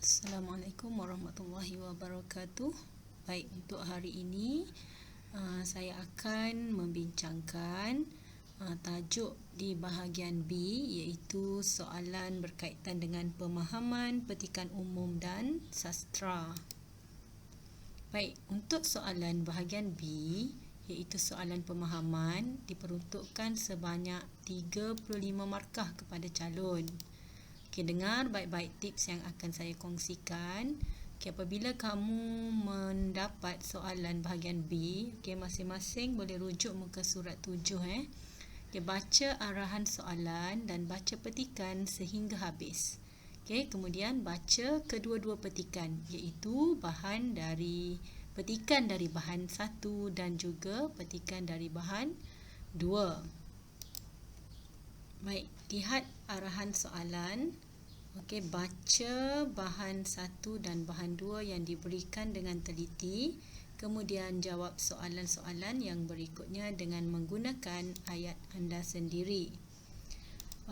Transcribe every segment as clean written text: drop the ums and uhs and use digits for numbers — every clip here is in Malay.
Assalamualaikum warahmatullahi wabarakatuh. Baik, untuk hari ini saya akan membincangkan tajuk di bahagian B, iaitu soalan berkaitan dengan pemahaman, petikan umum dan sastra. Baik, untuk soalan bahagian B, iaitu soalan pemahaman, diperuntukkan sebanyak 35 markah kepada calon. Okey, dengar baik-baik tips yang akan saya kongsikan. Okey, apabila kamu mendapat soalan bahagian B, okey, masing-masing boleh rujuk muka surat 7 Okey, baca arahan soalan dan baca petikan sehingga habis. Okey, kemudian baca kedua-dua petikan, iaitu petikan dari bahan 1 dan juga petikan dari bahan 2. Baik, lihat arahan soalan. Okey, baca bahan 1 dan bahan 2 yang diberikan dengan teliti. Kemudian jawab soalan-soalan yang berikutnya dengan menggunakan ayat anda sendiri.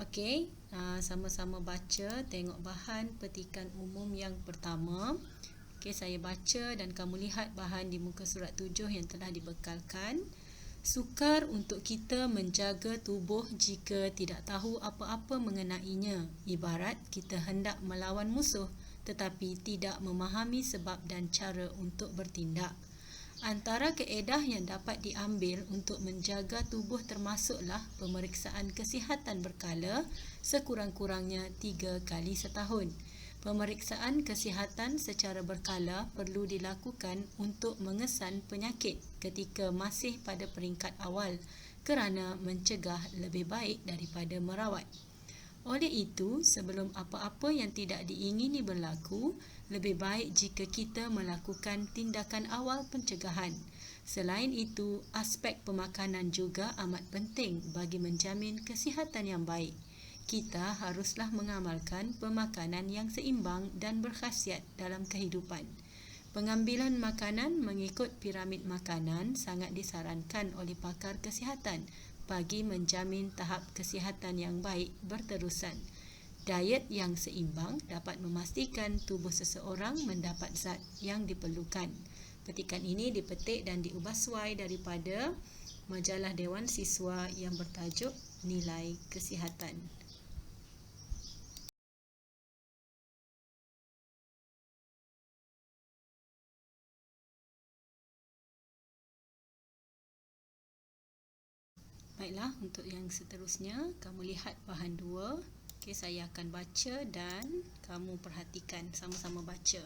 Okey, sama-sama baca, tengok bahan petikan umum yang pertama. Okey, saya baca dan kamu lihat bahan di muka surat 7 yang telah dibekalkan. Sukar untuk kita menjaga tubuh jika tidak tahu apa-apa mengenainya. Ibarat kita hendak melawan musuh tetapi tidak memahami sebab dan cara untuk bertindak. Antara kaedah yang dapat diambil untuk menjaga tubuh termasuklah pemeriksaan kesihatan berkala sekurang-kurangnya 3 kali setahun. Pemeriksaan kesihatan secara berkala perlu dilakukan untuk mengesan penyakit ketika masih pada peringkat awal kerana mencegah lebih baik daripada merawat. Oleh itu, sebelum apa-apa yang tidak diingini berlaku, lebih baik jika kita melakukan tindakan awal pencegahan. Selain itu, aspek pemakanan juga amat penting bagi menjamin kesihatan yang baik. Kita haruslah mengamalkan pemakanan yang seimbang dan berkhasiat dalam kehidupan. Pengambilan makanan mengikut piramid makanan sangat disarankan oleh pakar kesihatan bagi menjamin tahap kesihatan yang baik berterusan. Diet yang seimbang dapat memastikan tubuh seseorang mendapat zat yang diperlukan. Petikan ini dipetik dan diubah suai daripada majalah Dewan Siswa yang bertajuk Nilai Kesihatan. Baiklah, untuk yang seterusnya, kamu lihat bahan 2. Okey, saya akan baca dan kamu perhatikan, sama-sama baca.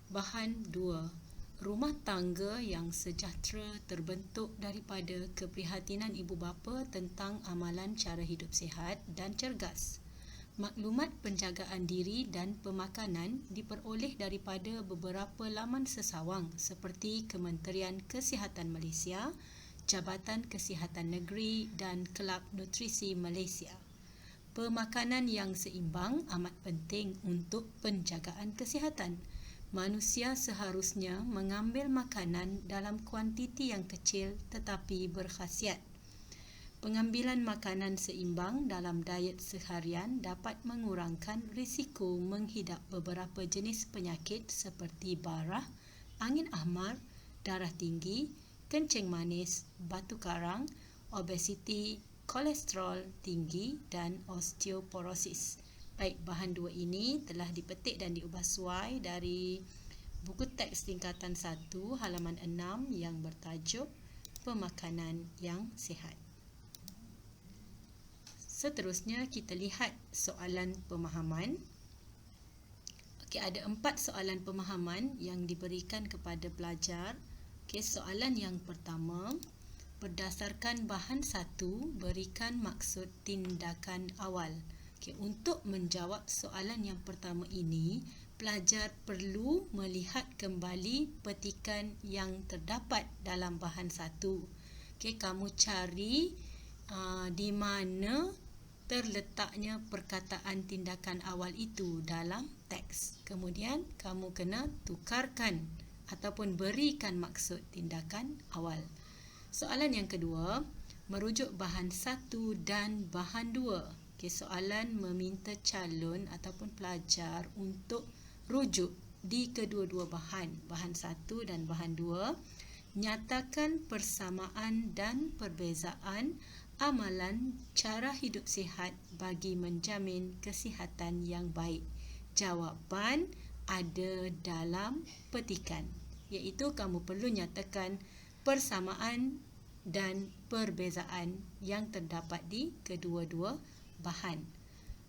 Bahan 2. Rumah tangga yang sejahtera terbentuk daripada keprihatinan ibu bapa tentang amalan cara hidup sihat dan cergas. Maklumat penjagaan diri dan pemakanan diperoleh daripada beberapa laman sesawang seperti Kementerian Kesihatan Malaysia, Jabatan Kesihatan Negeri dan Kelab Nutrisi Malaysia. Pemakanan yang seimbang amat penting untuk penjagaan kesihatan. Manusia seharusnya mengambil makanan dalam kuantiti yang kecil tetapi berkhasiat. Pengambilan makanan seimbang dalam diet seharian dapat mengurangkan risiko menghidap beberapa jenis penyakit seperti barah, angin ahmar, darah tinggi, kencing manis, batu karang, obesiti, kolesterol tinggi dan osteoporosis. Baik, bahan 2 ini telah dipetik dan diubah suai dari buku teks tingkatan 1 halaman 6 yang bertajuk Pemakanan yang Sihat. Seterusnya kita lihat soalan pemahaman. Okey, ada 4 soalan pemahaman yang diberikan kepada pelajar. Okey, soalan yang pertama, berdasarkan bahan 1, berikan maksud tindakan awal. Okey, untuk menjawab soalan yang pertama ini, pelajar perlu melihat kembali petikan yang terdapat dalam bahan 1. Okey, kamu cari di mana terletaknya perkataan tindakan awal itu dalam teks. Kemudian kamu kena tukarkan ataupun berikan maksud tindakan awal. Soalan yang kedua, merujuk bahan 1 dan bahan 2. Okey, soalan meminta calon ataupun pelajar untuk rujuk di kedua-dua bahan, bahan 1 dan bahan 2. Nyatakan persamaan dan perbezaan amalan cara hidup sihat bagi menjamin kesihatan yang baik. Jawapan ada dalam petikan, iaitu kamu perlu nyatakan persamaan dan perbezaan yang terdapat di kedua-dua bahan.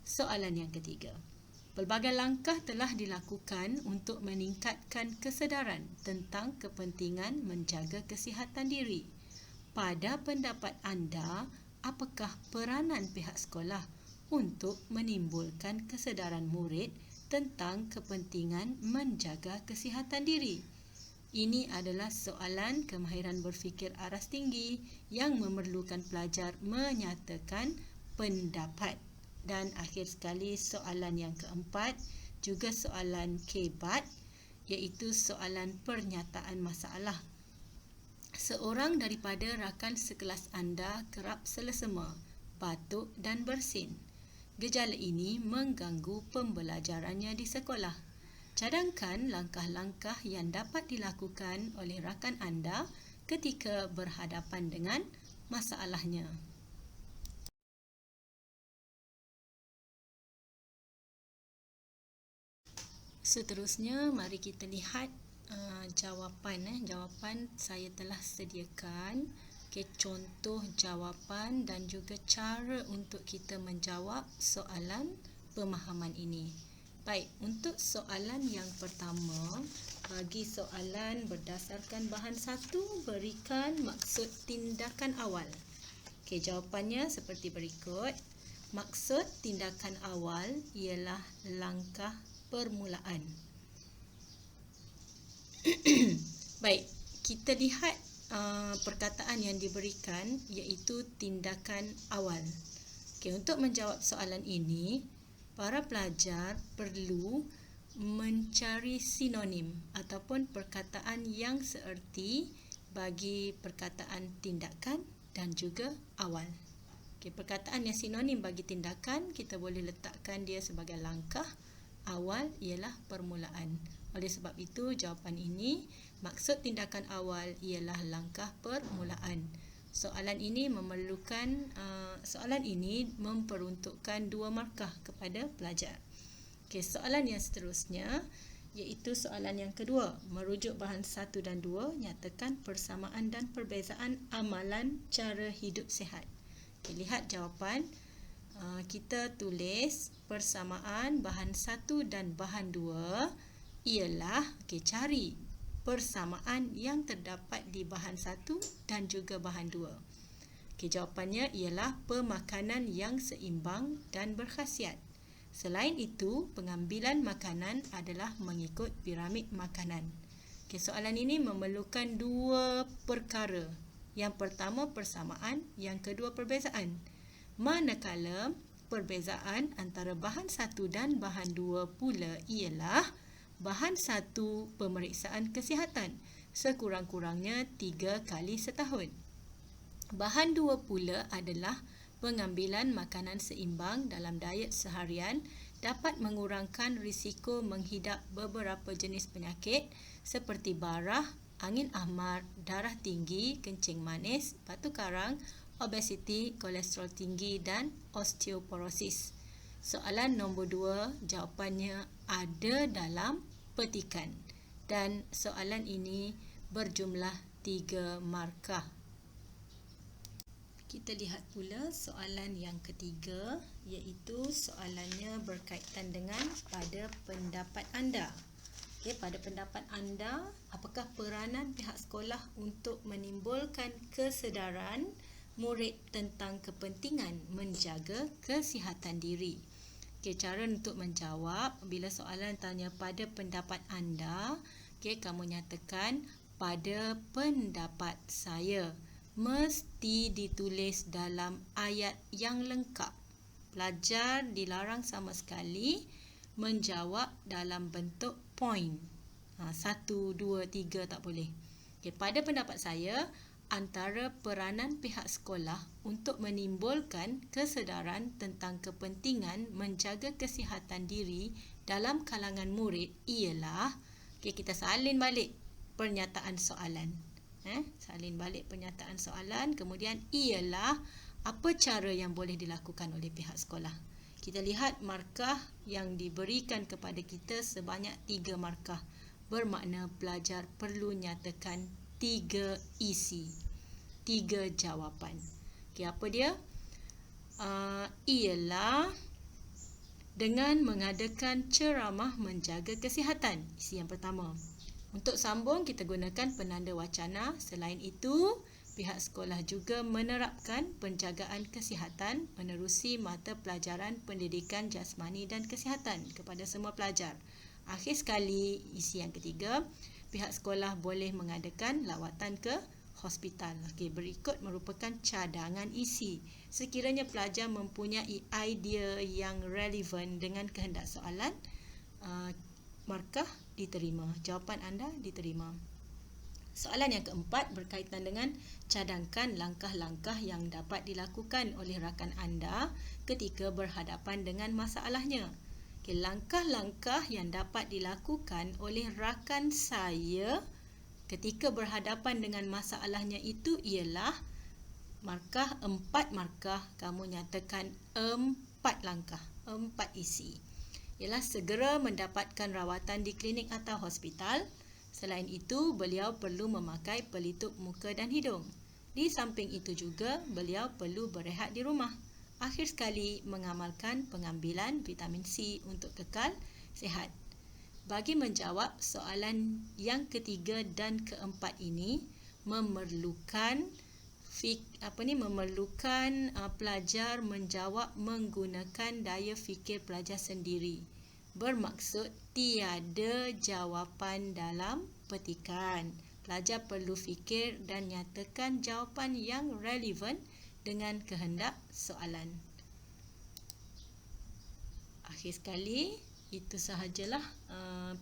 Soalan yang ketiga. Pelbagai langkah telah dilakukan untuk meningkatkan kesedaran tentang kepentingan menjaga kesihatan diri. Pada pendapat anda, apakah peranan pihak sekolah untuk menimbulkan kesedaran murid tentang kepentingan menjaga kesihatan diri? Ini adalah soalan kemahiran berfikir aras tinggi yang memerlukan pelajar menyatakan pendapat. Dan akhir sekali, soalan yang keempat, juga soalan kebat, iaitu soalan pernyataan masalah. Seorang daripada rakan sekelas anda kerap selesema, batuk dan bersin. Gejala ini mengganggu pembelajarannya di sekolah. Cadangkan langkah-langkah yang dapat dilakukan oleh rakan anda ketika berhadapan dengan masalahnya. Seterusnya, mari kita lihat jawapan. Jawapan saya telah sediakan. Contoh jawapan dan juga cara untuk kita menjawab soalan pemahaman ini. Baik, untuk soalan yang pertama, bagi soalan berdasarkan bahan 1, berikan maksud tindakan awal. Jawapannya seperti berikut. Maksud tindakan awal ialah langkah permulaan. Baik, kita lihat perkataan yang diberikan, iaitu tindakan awal. Untuk menjawab soalan ini, para pelajar perlu mencari sinonim ataupun perkataan yang seerti bagi perkataan tindakan dan juga awal. Perkataan yang sinonim bagi tindakan, kita boleh letakkan dia sebagai langkah. Awal ialah permulaan. Oleh sebab itu, jawapan ini, maksud tindakan awal ialah langkah permulaan. Soalan ini memperuntukkan 2 markah kepada pelajar. Soalan yang seterusnya, iaitu soalan yang kedua. Merujuk bahan 1 dan 2, nyatakan persamaan dan perbezaan amalan cara hidup sihat. Lihat jawapan. Kita tulis persamaan bahan 1 dan bahan 2 ialah, cari persamaan yang terdapat di bahan 1 dan juga bahan 2. Jawapannya ialah pemakanan yang seimbang dan berkhasiat. Selain itu, pengambilan makanan adalah mengikut piramid makanan. Soalan ini memerlukan 2 perkara. Yang pertama persamaan, yang kedua perbezaan. Manakala perbezaan antara bahan 1 dan bahan 2 pula ialah bahan 1 pemeriksaan kesihatan sekurang-kurangnya 3 kali setahun. Bahan 2 pula adalah pengambilan makanan seimbang dalam diet seharian dapat mengurangkan risiko menghidap beberapa jenis penyakit seperti barah, angin ahmar, darah tinggi, kencing manis, batu karang, obesiti, kolesterol tinggi dan osteoporosis. Soalan nombor 2, jawapannya ada dalam petikan. Dan soalan ini berjumlah 3 markah. Kita lihat pula soalan yang ketiga, iaitu soalannya berkaitan dengan pada pendapat anda. Pada pendapat anda, apakah peranan pihak sekolah untuk menimbulkan kesedaran murid tentang kepentingan menjaga kesihatan diri? Cara untuk menjawab, bila soalan tanya pada pendapat anda, kamu nyatakan pada pendapat saya. Mesti ditulis dalam ayat yang lengkap. Pelajar dilarang sama sekali menjawab dalam bentuk point. 1, 2, 3 tak boleh. Pada pendapat saya, antara peranan pihak sekolah untuk menimbulkan kesedaran tentang kepentingan menjaga kesihatan diri dalam kalangan murid ialah, kita salin balik pernyataan soalan. Salin balik pernyataan soalan, kemudian ialah apa cara yang boleh dilakukan oleh pihak sekolah. Kita lihat markah yang diberikan kepada kita sebanyak 3 markah. Bermakna pelajar perlu nyatakan 3 isi, 3 jawapan. Apa dia? Ialah dengan mengadakan ceramah menjaga kesihatan. Isi yang pertama. Untuk sambung, kita gunakan penanda wacana. Selain itu, pihak sekolah juga menerapkan penjagaan kesihatan menerusi mata pelajaran pendidikan jasmani dan kesihatan kepada semua pelajar. Akhir sekali, isi yang ketiga, pihak sekolah boleh mengadakan lawatan ke hospital. Berikut merupakan cadangan isi. Sekiranya pelajar mempunyai idea yang relevan dengan kehendak soalan, markah diterima. Jawapan anda diterima. Soalan yang keempat berkaitan dengan cadangkan langkah-langkah yang dapat dilakukan oleh rakan anda ketika berhadapan dengan masalahnya. Langkah-langkah yang dapat dilakukan oleh rakan saya ketika berhadapan dengan masalahnya itu ialah markah 4 markah, kamu nyatakan 4 langkah, 4 isi. Ialah segera mendapatkan rawatan di klinik atau hospital. Selain itu, beliau perlu memakai pelitup muka dan hidung. Di samping itu juga, beliau perlu berehat di rumah. Akhir sekali, mengamalkan pengambilan vitamin C untuk kekal sihat. Bagi menjawab soalan yang ketiga dan keempat ini, memerlukan pelajar menjawab menggunakan daya fikir pelajar sendiri. Bermaksud tiada jawapan dalam petikan. Pelajar perlu fikir dan nyatakan jawapan yang relevan dengan kehendak soalan. Akhir sekali, itu sahajalah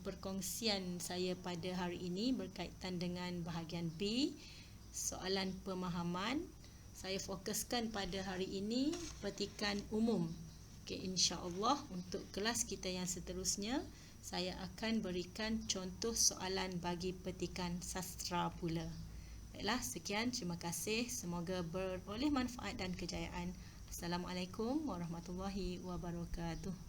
perkongsian saya pada hari ini berkaitan dengan bahagian B, soalan pemahaman. Saya fokuskan pada hari ini petikan umum. InsyaAllah untuk kelas kita yang seterusnya, saya akan berikan contoh soalan bagi petikan sastra pula. Baiklah, sekian, terima kasih. Semoga beroleh manfaat dan kejayaan. Assalamualaikum warahmatullahi wabarakatuh.